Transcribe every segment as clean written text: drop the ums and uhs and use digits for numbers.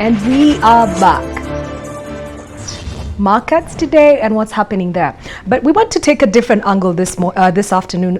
And we are back. Markets today and what's happening there. But we want to take a different angle this afternoon,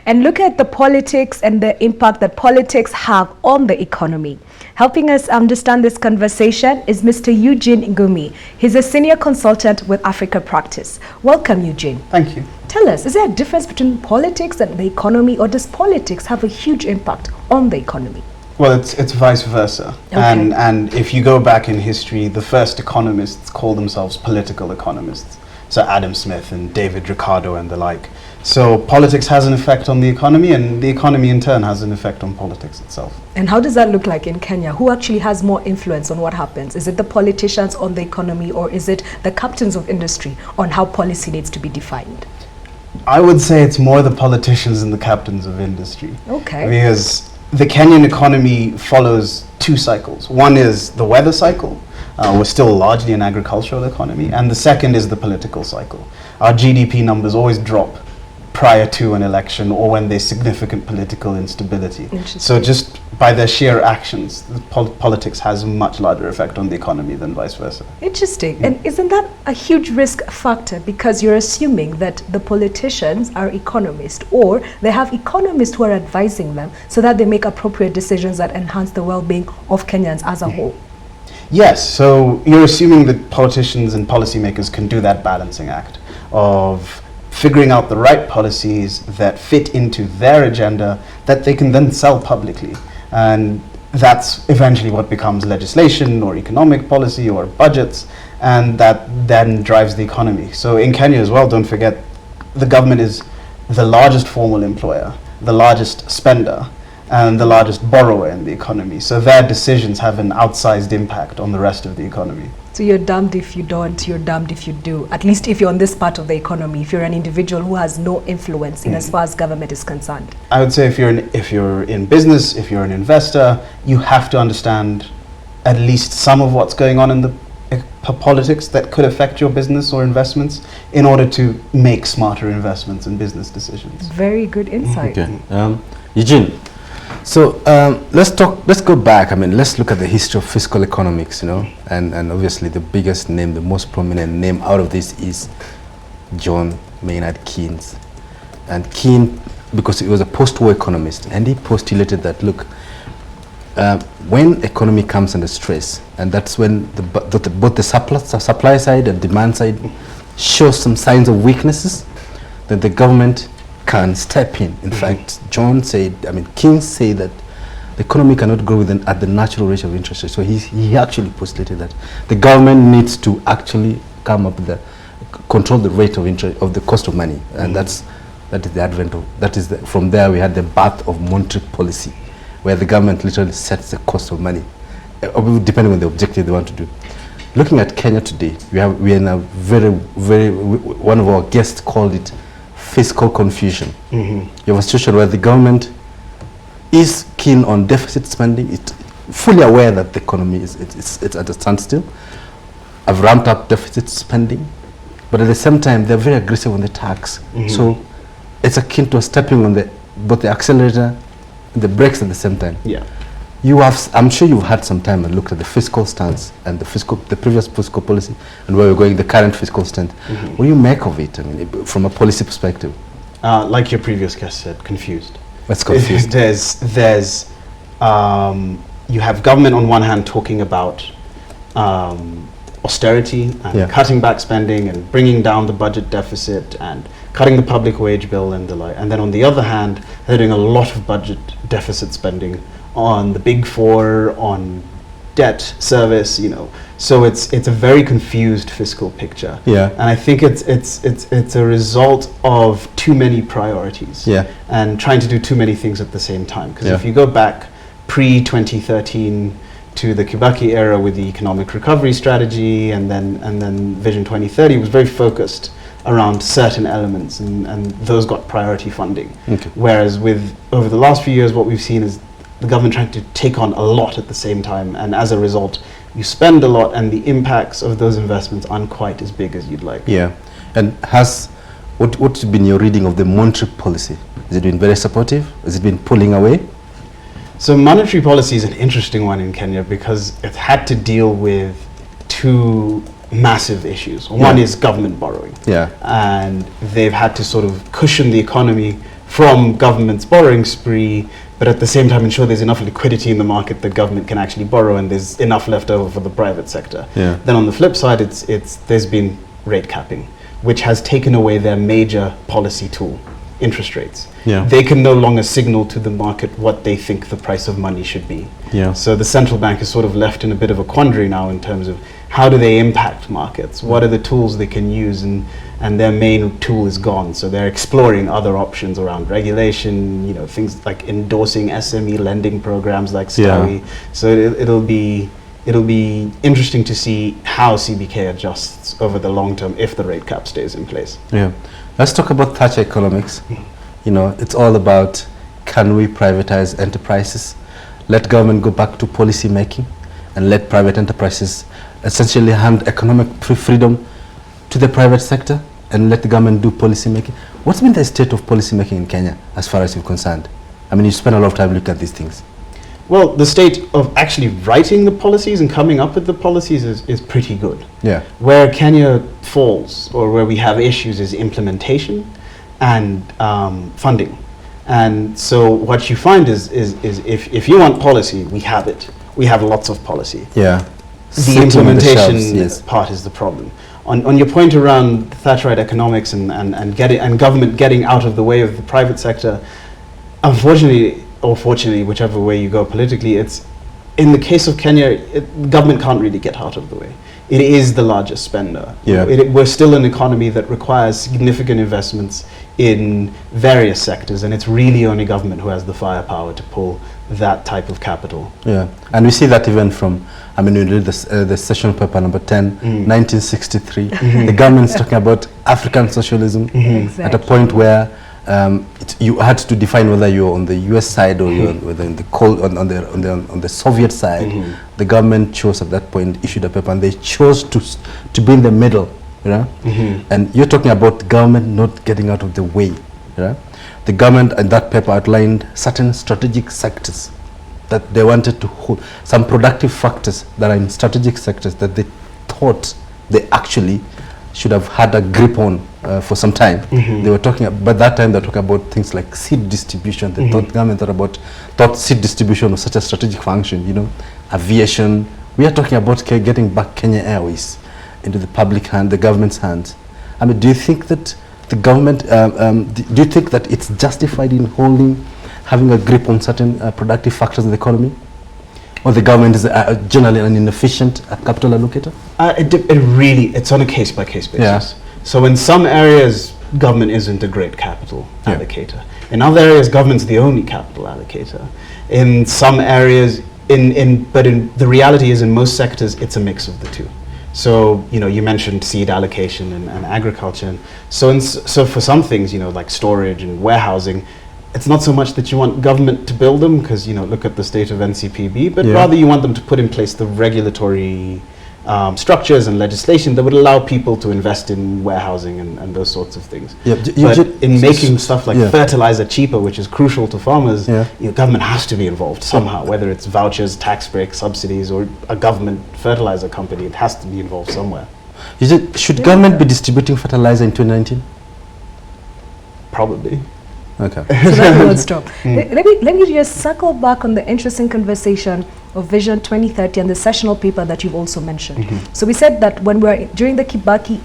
and look at the politics and the impact that politics have on the economy. Helping us understand this conversation is Mr. Eugene Ngumi. He's a senior consultant with Africa Practice. Welcome, Eugene. Thank you. Tell us, is there a difference between politics and the economy, or does politics have a huge impact on the economy? Well, it's vice versa. Okay. And if you go back in history, the first economists called themselves political economists. So Adam Smith and David Ricardo and the like. So politics has an effect on the economy, and the economy in turn has an effect on politics itself. And how does that look like in Kenya? Who actually has more influence on what happens? Is it the politicians on the economy, or is it the captains of industry on how policy needs to be defined? I would say it's more the politicians and the captains of industry. Okay. Because the Kenyan economy follows two cycles. One is the weather cycle. We're still largely an agricultural economy. And the second is the political cycle. Our GDP numbers always drop prior to an election or when there's significant political instability. So just by their sheer actions, politics has a much larger effect on the economy than vice versa. Interesting. Yeah. And isn't that a huge risk factor, because you're assuming that the politicians are economists, or they have economists who are advising them so that they make appropriate decisions that enhance the well-being of Kenyans as a whole? Yes, so you're assuming that politicians and policymakers can do that balancing act of figuring out the right policies that fit into their agenda that they can then sell publicly. And that's eventually what becomes legislation or economic policy or budgets, and that then drives the economy. So in Kenya as well, don't forget, the government is the largest formal employer, the largest spender, and the largest borrower in the economy. So their decisions have an outsized impact on the rest of the economy. So you're damned if you don't, you're damned if you do. At least if you're on this part of the economy, if you're an individual who has no influence in as far as government is concerned. I would say if you're in business, if you're an investor, you have to understand at least some of what's going on in the politics that could affect your business or investments in order to make smarter investments and business decisions. Very good insight. Okay. Eugene, so let's go back. I mean, let's look at the history of fiscal economics, and obviously the biggest name, the most prominent name out of this is John Maynard Keynes. And Keynes, because he was a post-war economist, and he postulated that, look, when economy comes under stress, and that's when both the supply side and demand side shows some signs of weaknesses, then the government can step in. In fact, Keynes said that the economy cannot grow at the natural rate of interest rate. So he actually postulated that the government needs to actually come up with control the rate of interest of the cost of money, and that is the advent of from there we had the birth of monetary policy, where the government literally sets the cost of money, depending on the objective they want to do. Looking at Kenya today, we are in a very one of our guests called it fiscal confusion. You have a situation where the government is keen on deficit spending. It's fully aware that the economy is at a standstill. I've ramped up deficit spending, but at the same time they're very aggressive on the tax. So it's akin to stepping on both the accelerator and the brakes at the same time. Yeah. I'm sure you've had some time and looked at the fiscal stance and the previous fiscal policy and where we're going, the current fiscal stance. What do you make of it? I mean, from a policy perspective? Like your previous guest said, confused. What's confused? There's you have government on one hand talking about austerity and cutting back spending and bringing down the budget deficit and cutting the public wage bill and the like. And then on the other hand, they're doing a lot of budget deficit spending on the big four, on debt service, So it's a very confused fiscal picture. Yeah. And I think it's a result of too many priorities. Yeah. And trying to do too many things at the same time. Because if you go back pre-2013 to the Kibaki era with the economic recovery strategy and then Vision 2030, was very focused around certain elements, and those got priority funding. Okay. Whereas over the last few years, what we've seen is the government trying to take on a lot at the same time, and as a result, you spend a lot, and the impacts of those investments aren't quite as big as you'd like. Yeah, and what's been your reading of the monetary policy? Has it been very supportive? Has it been pulling away? So monetary policy is an interesting one in Kenya because it had to deal with two massive issues. One is government borrowing. Yeah. And they've had to sort of cushion the economy from government's borrowing spree, but at the same time ensure there's enough liquidity in the market that government can actually borrow and there's enough left over for the private sector. Yeah. Then on the flip side, there's been rate capping, which has taken away their major policy tool, interest rates. Yeah. They can no longer signal to the market what they think the price of money should be. Yeah. So the central bank is sort of left in a bit of a quandary now in terms of how do they impact markets? What are the tools they can use? And their main tool is gone. So they're exploring other options around regulation, you know, things like endorsing SME lending programs like STAWI. Yeah. So it'll be interesting to see how CBK adjusts over the long term if the rate cap stays in place. Yeah. Let's talk about Thatcher economics. You know, it's all about, can we privatize enterprises, let government go back to policy making, and let private enterprises essentially hand economic freedom to the private sector and let the government do policy making. What's been the state of policy making in Kenya as far as you're concerned? I mean, you spend a lot of time looking at these things. Well, the state of actually writing the policies and coming up with the policies is pretty good. Yeah. Where Kenya falls or where we have issues is implementation and funding. And so what you find is if you want policy, we have it. We have lots of policy. Yeah. The implementation part is the problem. On your point around Thatcherite economics and government getting out of the way of the private sector, unfortunately or fortunately, whichever way you go politically, it's in the case of Kenya, government can't really get out of the way. It is the largest spender. Yeah. We're still an economy that requires significant investments in various sectors, and it's really only government who has the firepower to pull that type of capital. Yeah, and we see that even from, I mean, we read the session paper number 10, 1963. The government's talking about African socialism Exactly. at a point where you had to define whether you're on the U.S. side or you're whether in the cold on the Soviet side. The government chose at that point, issued a paper, and they chose to be in the middle. You know, and you're talking about government not getting out of the way. You know? The government in that paper outlined certain strategic sectors that they wanted to hold, some productive factors that are in strategic sectors that they thought they actually should have had a grip on for some time. They were talking, by that time they were talking about things like seed distribution. The government thought seed distribution was such a strategic function, you know, aviation. We are talking about getting back Kenya Airways into the public hand, the government's hands. I mean, do you think that the government, do you think that it's justified in having a grip on certain productive factors in the economy? Or the government is generally an inefficient capital allocator? It's on a case-by-case basis. Yeah. So in some areas, government isn't a great capital allocator. In other areas, government's the only capital allocator. In some areas, but the reality is in most sectors, it's a mix of the two. So, you know, you mentioned seed allocation and agriculture. And so for some things, you know, like storage and warehousing, it's not so much that you want government to build them, because, you know, look at the state of NCPB, but rather you want them to put in place the regulatory structures and legislation that would allow people to invest in warehousing and those sorts of things. But in making stuff like fertilizer cheaper, which is crucial to farmers, you know, government has to be involved somehow, whether it's vouchers, tax breaks, subsidies, or a government fertilizer company. It has to be involved somewhere. Should government be distributing fertilizer in 2019? Probably. Okay. So that will stop. Let me just circle back on the interesting conversation of Vision 2030 and the sessional paper that you've also mentioned. So we said that when we're during the Kibaki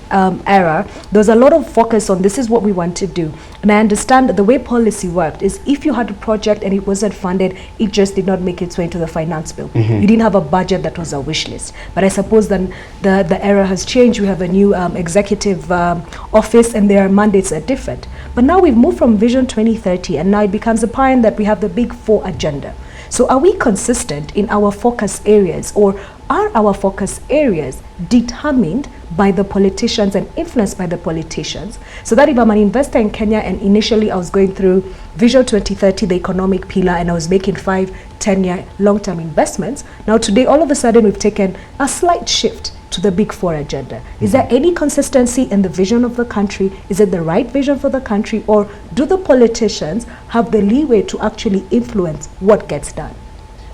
era, there was a lot of focus on this is what we want to do. And I understand that the way policy worked is if you had a project and it wasn't funded, it just did not make its way into the finance bill. You didn't have a budget that was a wish list. But I suppose then the era has changed. We have a new executive office and their mandates are different. But now we've moved from Vision 2030 and now it becomes apparent that we have the Big Four agenda. So are we consistent in our focus areas, or are our focus areas determined by the politicians and influenced by the politicians? So that if I'm an investor in Kenya and initially I was going through Vision 2030, the economic pillar, and I was making 5-10-year long-term investments, now today all of a sudden we've taken a slight shift to the Big Four agenda. Is there any consistency in the vision of the country? Is it the right vision for the country, or do the politicians have the leeway to actually influence what gets done?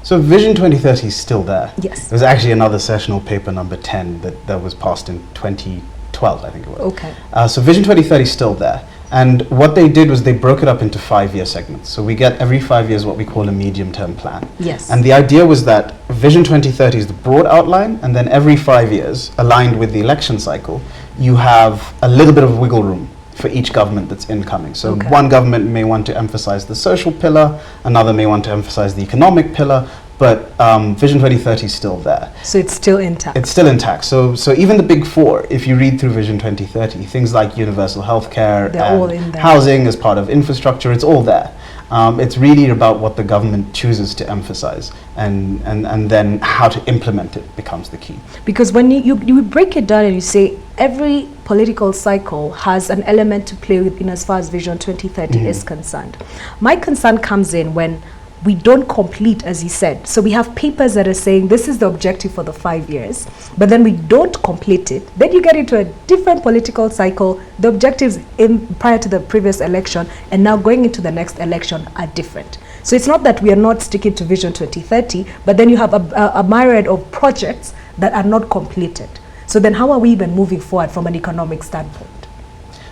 So Vision 2030 is still there. Yes. There's actually another sessional paper, number 10, that was passed in 2012, I think it was. Okay. So Vision 2030 is still there. And what they did was they broke it up into 5-year segments. So we get every 5 years what we call a medium-term plan. Yes. And the idea was that Vision 2030 is the broad outline, and then every 5 years, aligned with the election cycle, you have a little bit of wiggle room for each government that's incoming. So Okay. one government may want to emphasize the social pillar, another may want to emphasize the economic pillar, but Vision 2030 is still there. So it's still intact. It's still intact. So even the big four, if you read through Vision 2030, things like universal healthcare They're all in there. housing as part of infrastructure, it's all there. It's really about what the government chooses to emphasize, and then how to implement it becomes the key. Because when you break it down and you say every political cycle has an element to play with in as far as Vision 2030 is concerned. My concern comes in when we don't complete, as you said. So we have papers that are saying this is the objective for the 5 years, but then we don't complete it. Then you get into a different political cycle. The objectives prior to the previous election and now going into the next election are different. So it's not that we are not sticking to Vision 2030, but then you have a myriad of projects that are not completed. So then how are we even moving forward from an economic standpoint?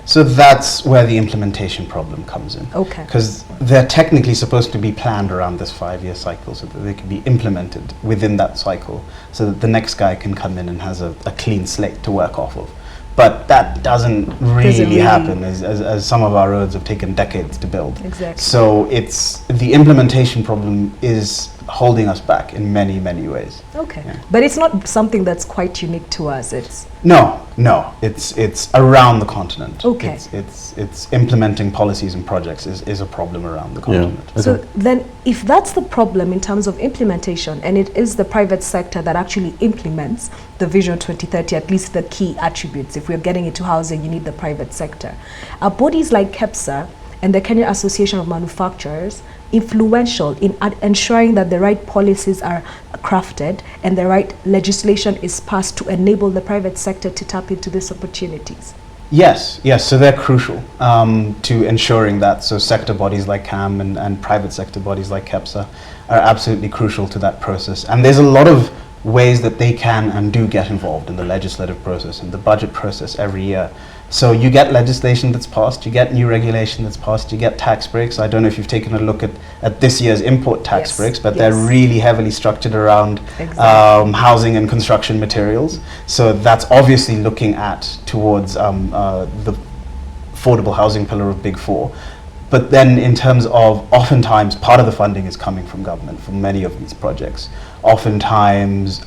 So that's where the implementation problem comes in. Okay. Because they're technically supposed to be planned around this 5-year cycle so that they can be implemented within that cycle so that the next guy can come in and has a clean slate to work off of. But that doesn't really happen, as some of our roads have taken decades to build. Exactly. So it's the implementation problem is holding us back in many, many ways. Okay. Yeah. But it's not something that's quite unique to us. It's No, it's around the continent. Okay. It's implementing policies and projects is a problem around the continent. so then if that's the problem in terms of implementation, and it is the private sector that actually implements the Vision 2030, at least the key attributes, if we're getting into housing, you need the private sector. Are bodies like KEPSA and the Kenya Association of Manufacturers influential in ensuring that the right policies are crafted and the right legislation is passed to enable the private sector to tap into these opportunities? Yes, so they're crucial to ensuring that. So sector bodies like CAM and private sector bodies like KEPSA are absolutely crucial to that process. And there's a lot of ways that they can and do get involved in the legislative process and the budget process every year. So you get legislation that's passed, you get new regulation that's passed, you get tax breaks. I don't know if you've taken a look at this year's import tax breaks, but they're really heavily structured around housing and construction materials. So that's obviously looking towards the affordable housing pillar of Big Four. But then in terms of, oftentimes, part of the funding is coming from government for many of these projects. Oftentimes,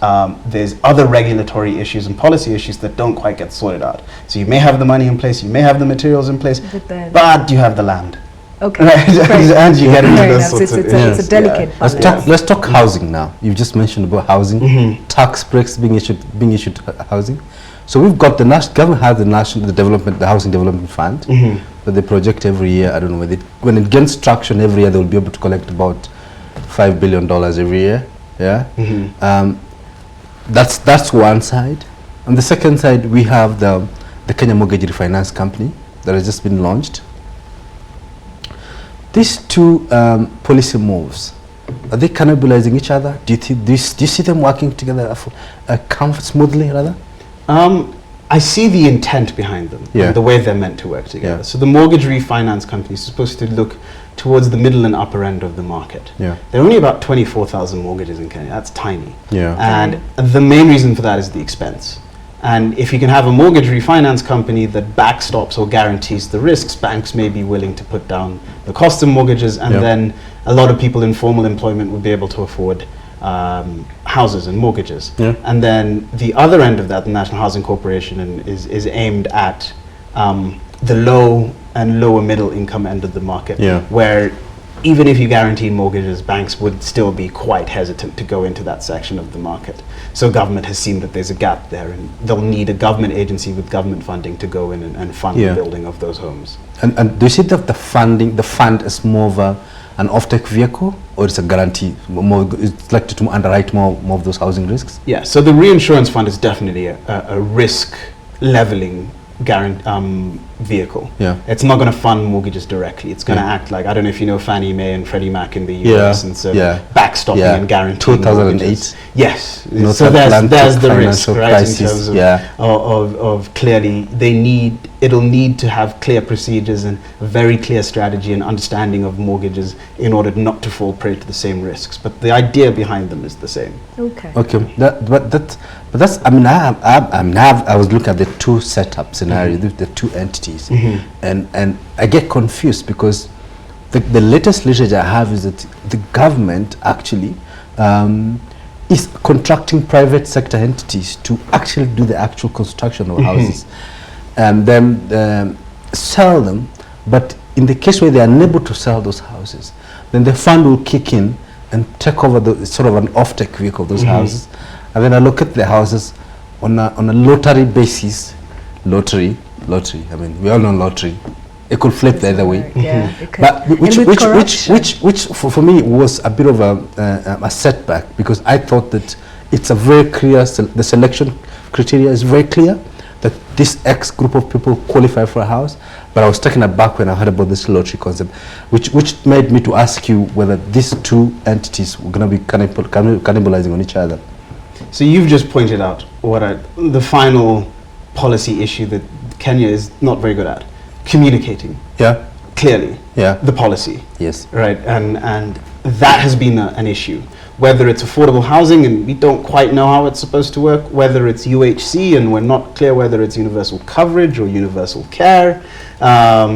there's other regulatory issues and policy issues that don't quite get sorted out. So you may have the money in place, you may have the materials in place, but you have the land. Okay. Right? And you get into those sorts of it's a delicate balance. Let's talk housing now. You've just mentioned about housing, tax breaks being issued to housing. So we've got the government has the Housing Development Fund that they project every year. I don't know when it gains traction every year, they'll be able to collect about $5 billion every year. Yeah, that's one side. On the second side, we have the Kenya Mortgage Refinance Company that has just been launched. These two policy moves, are they cannibalizing each other? Do you see them working together smoothly, rather? I see the intent behind them, and the way they're meant to work together. So the mortgage refinance company is supposed to look towards the middle and upper end of the market. There are only about 24,000 mortgages in Kenya. That's tiny. And the main reason for that is the expense. And if you can have a mortgage refinance company that backstops or guarantees the risks, banks may be willing to put down the cost of mortgages, and then a lot of people in formal employment would be able to afford houses and mortgages. And then the other end of that, the National Housing Corporation, is aimed at the low and lower middle income end of the market, where even if you guarantee mortgages, banks would still be quite hesitant to go into that section of the market. So government has seen that there's a gap there, and they'll need a government agency with government funding to go in and fund the building of those homes. And do you see that the fund is more of an off-take vehicle, or it's a guarantee? It's like to underwrite more of those housing risks? Yeah, so the reinsurance fund is definitely a risk leveling vehicle. Yeah. It's not going to fund mortgages directly. It's going to act like, I don't know if you know Fannie Mae and Freddie Mac in the US, and so backstopping and guaranteeing 2008. mortgages. Yes. North So there's the risk, financial right? crisis. In terms of clearly it'll need to have clear procedures and a very clear strategy and understanding of mortgages in order not to fall prey to the same risks. But the idea behind them is the same. Okay. Okay. But that's, I mean, I was looking at the two setup scenario, the two entities, and I get confused because the latest literature I have is that the government actually is contracting private sector entities to actually do the actual construction of houses and then sell them. But in the case where they are unable to sell those houses, then the fund will kick in and take over the sort of an off-take vehicle of those houses, and then allocate the houses on a lottery basis. Lottery. I mean, we all know lottery. It could flip the other way. Yeah, it could. But which for me was a bit of a setback, because I thought that it's a very clear, the selection criteria is very clear, that this X group of people qualify for a house. But I was taken aback when I heard about this lottery concept, which made me to ask you whether these two entities were going to be cannibalizing on each other. So you've just pointed out the final policy issue that Kenya is not very good at: communicating. Yeah. Clearly. Yeah. The policy. Yes. Right. And that has been an issue. Whether it's affordable housing, and we don't quite know how it's supposed to work, whether it's UHC, and we're not clear whether it's universal coverage or universal care.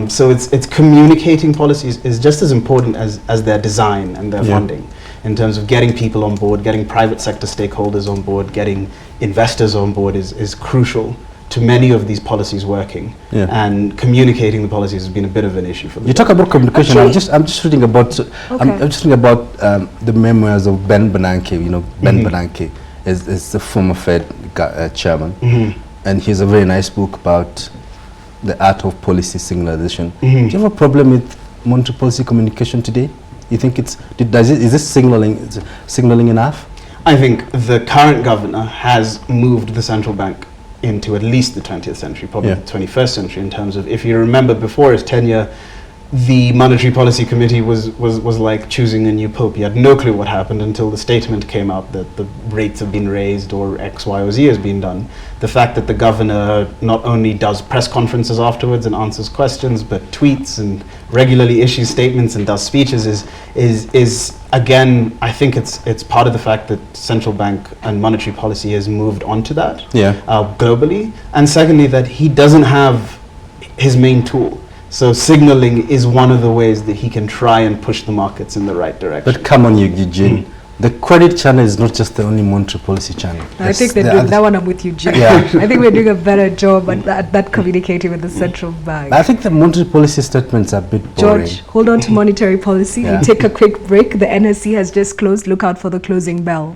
So it's communicating policies is just as important as their design and their funding, in terms of getting people on board, getting private sector stakeholders on board, getting investors on board is crucial to many of these policies working. Yeah. And communicating the policies has been a bit of an issue for them. You talk about communication. Actually, I'm just reading about I'm just reading about the memoirs of Ben Bernanke. You know, Ben Bernanke is the former Fed chairman, and he has a very nice book about the art of policy signalization. Do you have a problem with monetary policy communication today? You think is this signaling enough? I think the current governor has moved the central bank into at least the 20th century, probably the 21st century, in terms of, if you remember before his tenure, the Monetary Policy Committee was like choosing a new pope. He had no clue what happened until the statement came out that the rates have been raised or X, Y, or Z has been done. The fact that the governor not only does press conferences afterwards and answers questions, but tweets and regularly issues statements and does speeches is again, I think it's part of the fact that central bank and monetary policy has moved on to that globally. And secondly, that he doesn't have his main tool. So signaling is one of the ways that he can try and push the markets in the right direction. But come on, Eugene. The credit channel is not just the only monetary policy channel. I think they're doing that one. I'm with you, Jim. I think we're doing a better job at that communicating with the central bank. I think the monetary policy statements are a bit boring. George, hold on to monetary policy. We take a quick break. The NSC has just closed. Look out for the closing bell.